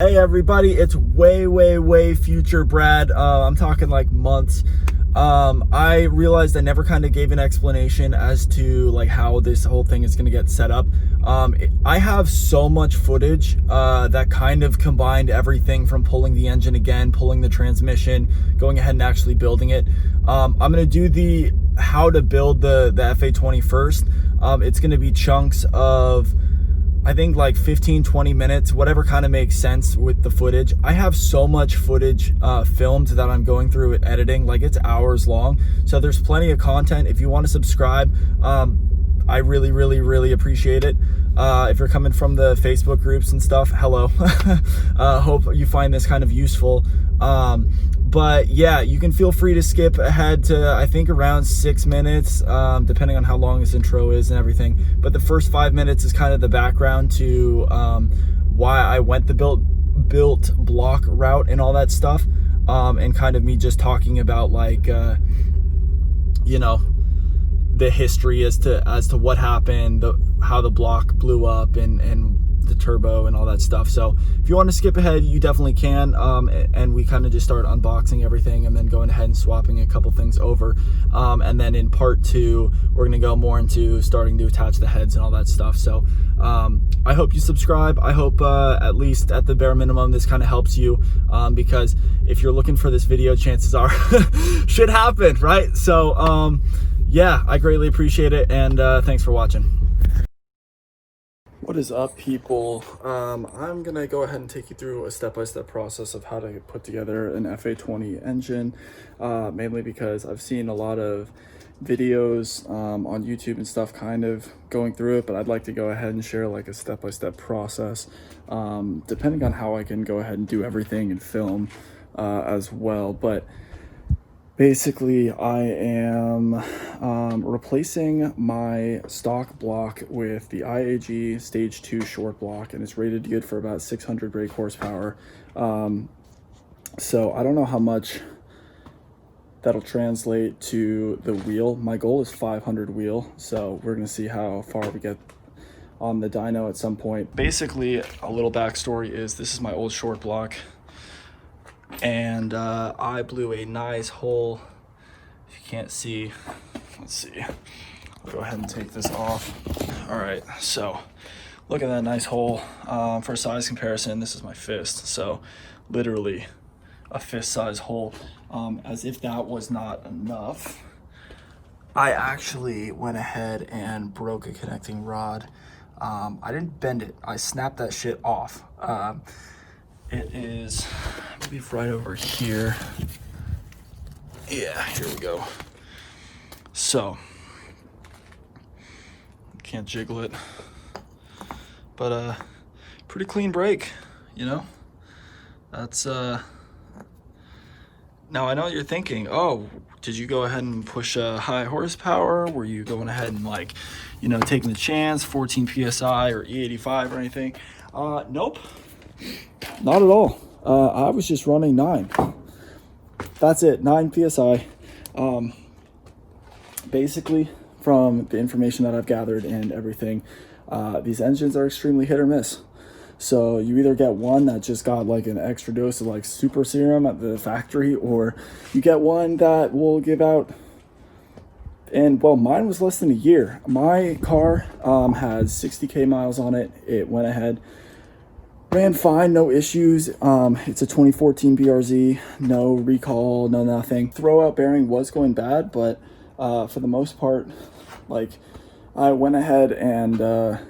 Hey everybody, it's way future Brad. I'm talking like months. I realized I never kind of gave an explanation as to like how this whole thing is going to get set up. I have so much footage that kind of combined everything from pulling the engine again, pulling the transmission, going ahead and actually building it. I'm going to do the how to build the FA-20 first. It's going to be chunks of, I think, like 15-20 minutes, whatever kind of makes sense with the footage. I have so much footage filmed that I'm going through with editing, like it's hours long, so there's plenty of content. If you want to subscribe, I really appreciate it. If you're coming from the Facebook groups and stuff, hello. Hope you find this kind of useful. But yeah, you can feel free to skip ahead to, I think, around 6 minutes, depending on how long this intro is and everything. But the first 5 minutes is kind of the background to why I went the built block route and all that stuff, and kind of me just talking about like you know, the history as to what happened, how the block blew up, and the turbo and all that stuff. So if you want to skip ahead, you definitely can, and we kind of just start unboxing everything and then going ahead and swapping a couple things over, and then in part 2 we're going to go more into starting to attach the heads and all that stuff. So I hope you subscribe. I hope at least at the bare minimum this kind of helps you, because if you're looking for this video, chances are shit happened, right? So yeah, I greatly appreciate it, and thanks for watching. What is up, people? I'm gonna go ahead and take you through a step-by-step process of how to put together an FA-20 engine, mainly because I've seen a lot of videos on YouTube and stuff kind of going through it, but I'd like to go ahead and share like a step-by-step process, depending on how I can go ahead and do everything and film as well. But basically, I am replacing my stock block with the IAG Stage 2 short block, and it's rated good for about 600 brake horsepower. So I don't know how much that'll translate to the wheel. My goal is 500 wheel, so we're gonna see how far we get on the dyno at some point. Basically, a little backstory is this is my old short block, and I blew a nice hole. If you can't see, let's see, I'll go ahead and take this off. All right, so look at that nice hole. For size comparison, this is my fist, so literally a fist size hole. As if that was not enough, I actually went ahead and broke a connecting rod. I didn't bend it, I snapped that shit off. It is maybe right over here. Yeah, here we go. So, can't jiggle it, but pretty clean break, you know? That's now I know what you're thinking, oh, did you go ahead and push a high horsepower? Were you going ahead and, like, you know, taking the chance, 14 PSI or E85 or anything? Nope. Not at all. I was just running 9. That's it, 9 PSI. Basically, from the information that I've gathered and everything, these engines are extremely hit or miss. So you either get one that just got like an extra dose of like super serum at the factory, or you get one that will give out. And well, mine was less than a year. My car has 60K miles on it. It went ahead, ran fine, no issues. It's a 2014 BRZ, no recall, no nothing. Throwout bearing was going bad, but for the most part, like, I went ahead and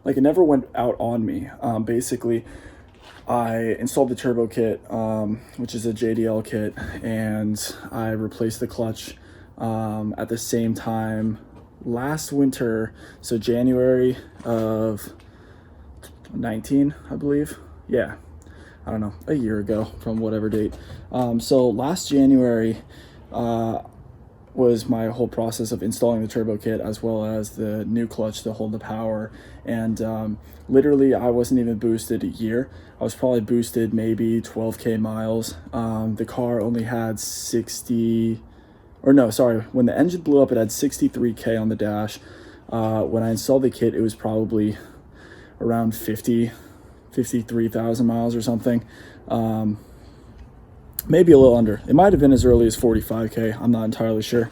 like, it never went out on me. Basically, I installed the turbo kit, which is a JDL kit, and I replaced the clutch at the same time last winter, so January of 19, I believe. Yeah, I don't know, a year ago from whatever date. So last January was my whole process of installing the turbo kit as well as the new clutch to hold the power. And literally, I wasn't even boosted a year. I was probably boosted maybe 12K miles. The car only had 60, or no, sorry, when the engine blew up, it had 63K on the dash. When I installed the kit, it was probably around 50 53,000 miles or something. Maybe a little under. It might have been as early as 45K. I'm not entirely sure.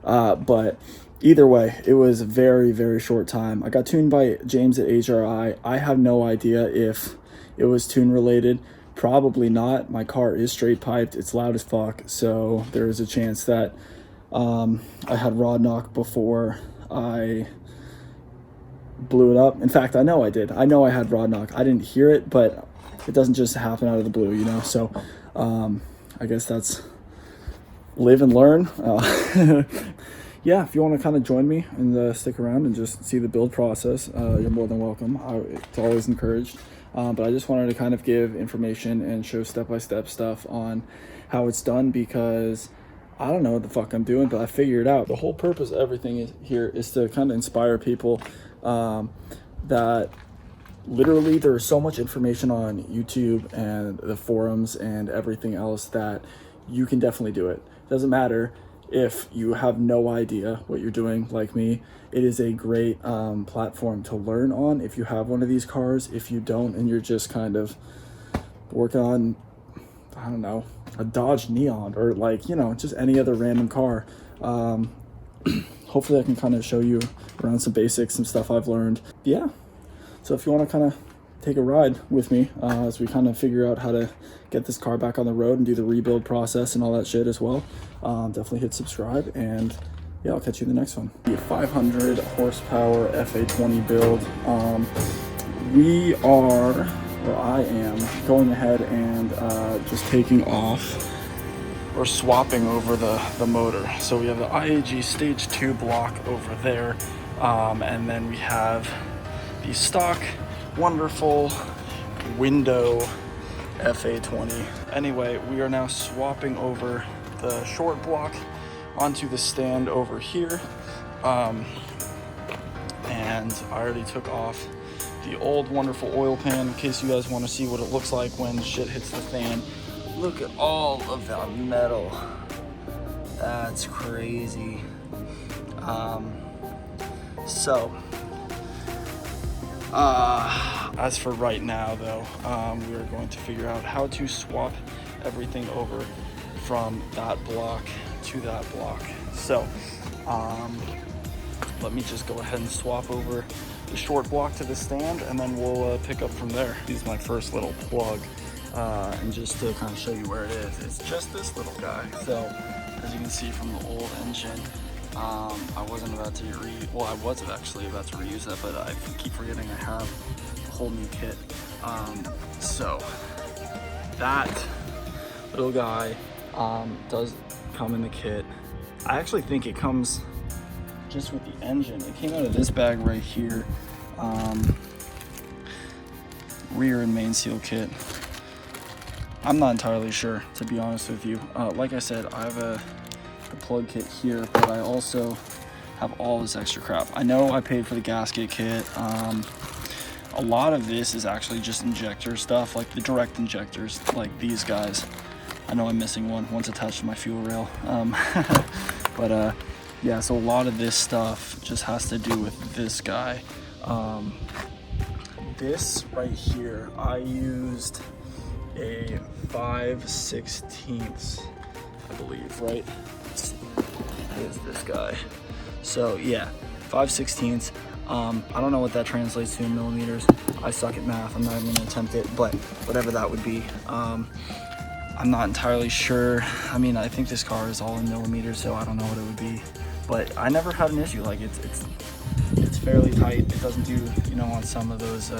But either way, it was a very, very short time. I got tuned by James at HRI. I have no idea if it was tune related. Probably not. My car is straight piped. It's loud as fuck. So there is a chance that I had rod knock before I blew it up. In fact, I know I did. I know I had rod knock. I didn't hear it, but it doesn't just happen out of the blue, you know? So I guess that's live and learn. Yeah, if you want to kind of join me and stick around and just see the build process, you're more than welcome. It's always encouraged. But I just wanted to kind of give information and show step-by-step stuff on how it's done, because I don't know what the fuck I'm doing, but I figured it out. The whole purpose of everything here is to kind of inspire people that literally there's so much information on YouTube and the forums and everything else that you can definitely do it. Doesn't matter if you have no idea what you're doing like me. It is a great platform to learn on if you have one of these cars. If you don't and you're just kind of working on, I don't know, a Dodge Neon or like, you know, just any other random car. Hopefully I can kind of show you around some basics, some stuff I've learned. Yeah. So if you want to kind of take a ride with me as we kind of figure out how to get this car back on the road and do the rebuild process and all that shit as well, definitely hit subscribe, and yeah, I'll catch you in the next one. The 500 horsepower FA-20 build. We are, or I am, going ahead and just taking off or swapping over the motor. So we have the IAG stage 2 block over there, and then we have the stock wonderful window FA-20. Anyway, we are now swapping over the short block onto the stand over here, and I already took off the old wonderful oil pan in case you guys want to see what it looks like when shit hits the fan. Look at all of that metal. That's crazy. As for right now though, we are going to figure out how to swap everything over from that block to that block. So let me just go ahead and swap over the short block to the stand, and then we'll pick up from there. This is my first little plug, and just to kind of show you where it is, it's just this little guy. So as you can see from the old engine, I wasn't about to I was actually about to reuse that, but I keep forgetting I have a whole new kit. So that little guy does come in the kit. I actually think it comes just with the engine. It came out of this bag right here. Rear and main seal kit. I'm not entirely sure, to be honest with you. Like I said, I have the plug kit here, but I also have all this extra crap. I know I paid for the gasket kit. A lot of this is actually just injector stuff, like the direct injectors, like these guys. I know I'm missing one. One's attached to my fuel rail. But yeah, so a lot of this stuff just has to do with this guy. This right here, I used a 5/16, I believe, right? Is this guy. So yeah, 5/16. I don't know what that translates to in millimeters. I suck at math. I'm not even gonna attempt it, but whatever that would be. I'm not entirely sure. I mean, I think this car is all in millimeters, so I don't know what it would be. But I never had an issue. Like it's fairly tight. It doesn't do, you know, on some of those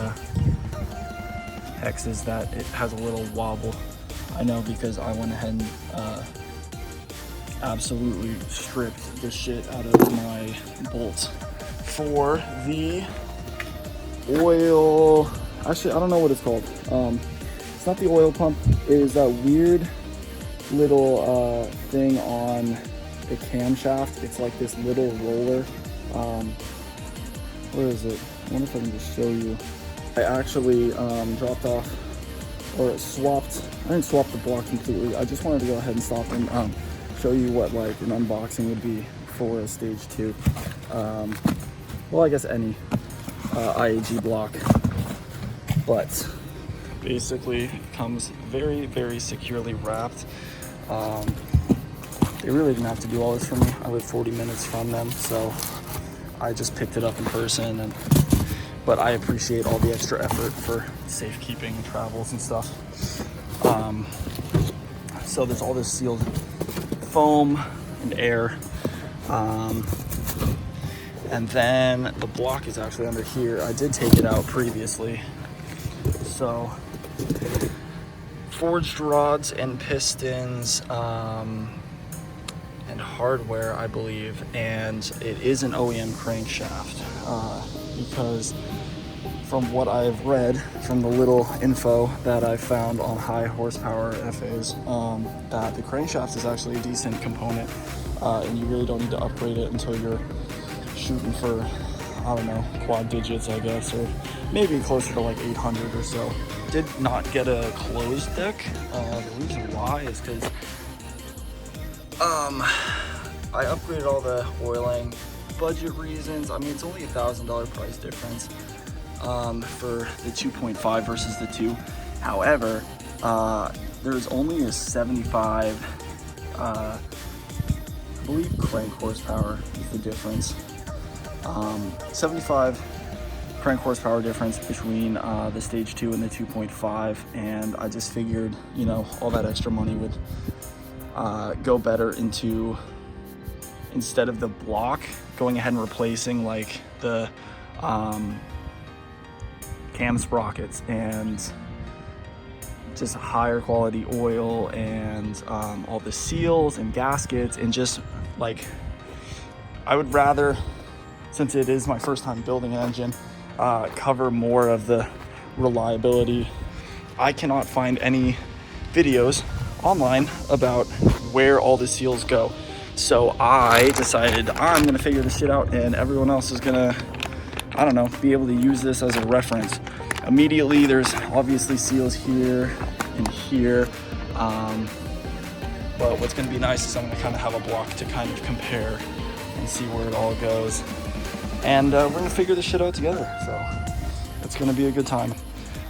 hexes that it has a little wobble. I know because I went ahead and absolutely stripped the shit out of my bolts for the oil. Actually, I don't know what it's called. It's not the oil pump. It is that weird little thing on the camshaft. It's like this little roller. Where is it? I wonder if I can just show you. I actually dropped off or swapped. I didn't swap the block completely. I just wanted to go ahead and stop and show you what like an unboxing would be for a stage 2. Well, I guess any IAG block, but basically comes very, very securely wrapped. They really didn't have to do all this for me. I live 40 minutes from them, so I just picked it up in person. But I appreciate all the extra effort for safekeeping travels and stuff. So there's all this sealed foam and air. And then the block is actually under here. I did take it out previously. So forged rods and pistons, and hardware, I believe, and it is an OEM crankshaft, because from what I've read from the little info that I found on high horsepower FAs, that the crankshaft is actually a decent component, and you really don't need to upgrade it until you're shooting for, I don't know, quad digits, I guess, or maybe closer to like 800 or so. Did not get a closed deck. The reason why is because I upgraded all the oiling, budget reasons. I mean, it's only $1,000 price difference for the 2.5 versus the 2. However, there's only a 75, I believe crank horsepower is the difference. 75 crank horsepower difference between the stage 2 and the 2.5, and I just figured, you know, all that extra money would go better into, instead of the block, going ahead and replacing like the cam sprockets and just higher quality oil and all the seals and gaskets, and just like, I would rather, since it is my first time building an engine, cover more of the reliability. I cannot find any videos online about where all the seals go. So I decided I'm gonna figure this shit out, and everyone else is gonna, I don't know, be able to use this as a reference. Immediately, there's obviously seals here and here. But what's gonna be nice is I'm gonna kind of have a block to kind of compare and see where it all goes. And we're gonna figure this shit out together. So it's gonna be a good time.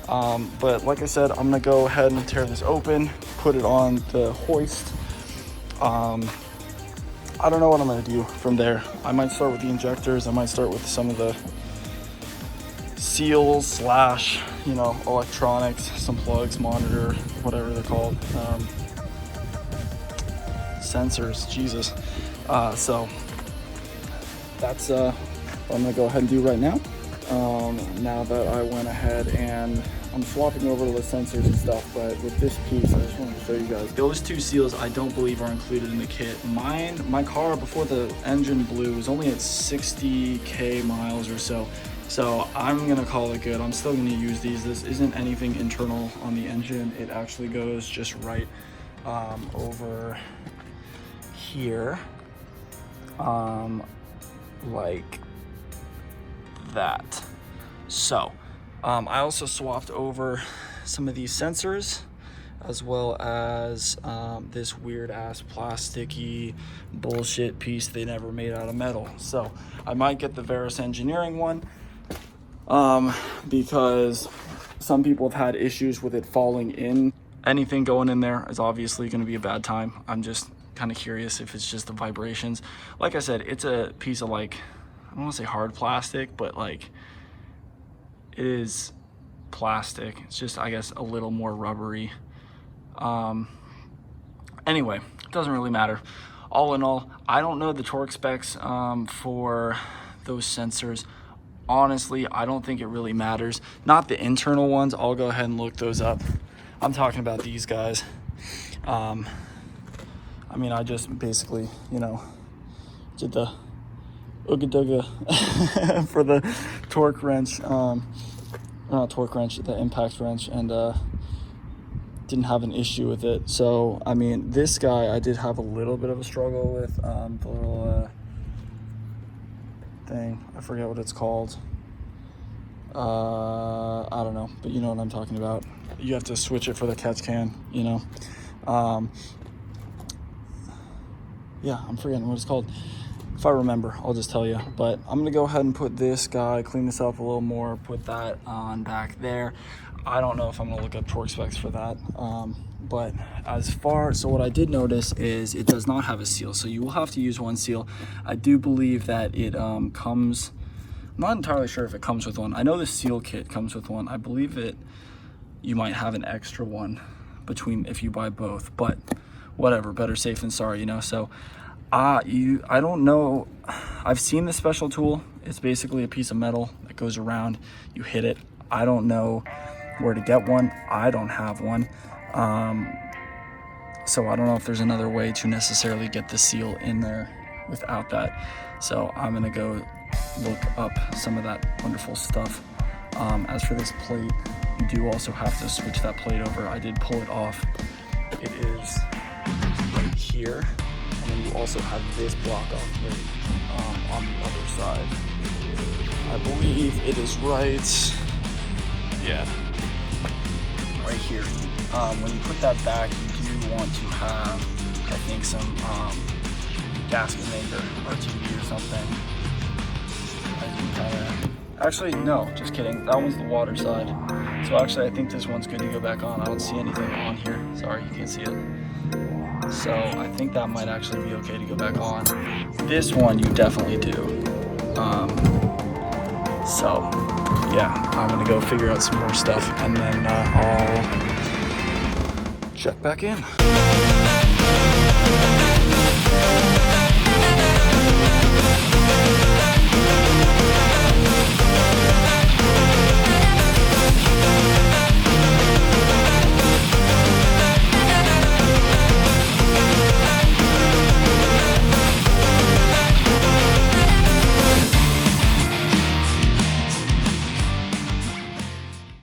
But like I said, I'm gonna go ahead and tear this open, put it on the hoist. I don't know what I'm gonna do from there. I might start with the injectors. I might start with some of the seals slash, you know, electronics, some plugs, monitor, whatever they're called. Sensors, Jesus. So that's what I'm gonna go ahead and do right now. Now that I went ahead and I'm swapping over to the sensors and stuff, but with this piece, I just wanted to show you guys. Those two seals I don't believe are included in the kit. My car before the engine blew was only at 60K miles or so. So I'm gonna call it good. I'm still gonna use these. This isn't anything internal on the engine. It actually goes just right over here, like that. So I also swapped over some of these sensors, as well as this weird ass plasticky bullshit piece they never made out of metal. So I might get the Veris Engineering one, because some people have had issues with it falling in. Anything going in there is obviously going to be a bad time. I'm just kind of curious if it's just the vibrations. Like I said, it's a piece of, like, I don't want to say hard plastic, but like, it is plastic. It's just, I guess, a little more rubbery. Anyway, it doesn't really matter. All in all, I don't know the torque specs for those sensors. Honestly, I don't think it really matters. Not the internal ones. I'll go ahead and look those up. I'm talking about these guys. I mean, I just basically, you know, did the ooga dooga for the torque wrench, not torque wrench, the impact wrench, and didn't have an issue with it. So, I mean, this guy I did have a little bit of a struggle with, the little thing, I forget what it's called. I don't know, but you know what I'm talking about. You have to switch it for the catch can, you know. Yeah, I'm forgetting what it's called. If I remember, I'll just tell you. But I'm gonna go ahead and put this guy, clean this up a little more, put that on back there. I don't know if I'm gonna look up torque specs for that. But so what I did notice is it does not have a seal, so you will have to use one seal. I do believe that it comes, I'm not entirely sure if it comes with one. I know the seal kit comes with one. I believe you might have an extra one between if you buy both, but whatever, better safe than sorry, you know. So I don't know, I've seen the special tool. It's basically a piece of metal that goes around, you hit it. I don't know where to get one. I don't have one. So I don't know if there's another way to necessarily get the seal in there without that. So I'm gonna go look up some of that wonderful stuff. As for this plate, you do also have to switch that plate over. I did pull it off. It is right here. And then you also have this block off right on the other side. I believe it is right, yeah, right here. When you put that back, you do want to have, I think, some gasket maker or TV or something. Actually, no, just kidding. That one's the water side. So actually, I think this one's good to go back on. I don't see anything on here. Sorry, you can't see it. So I think that might actually be okay to go back on. This one you definitely do. So yeah, I'm gonna go figure out some more stuff and then I'll check back in.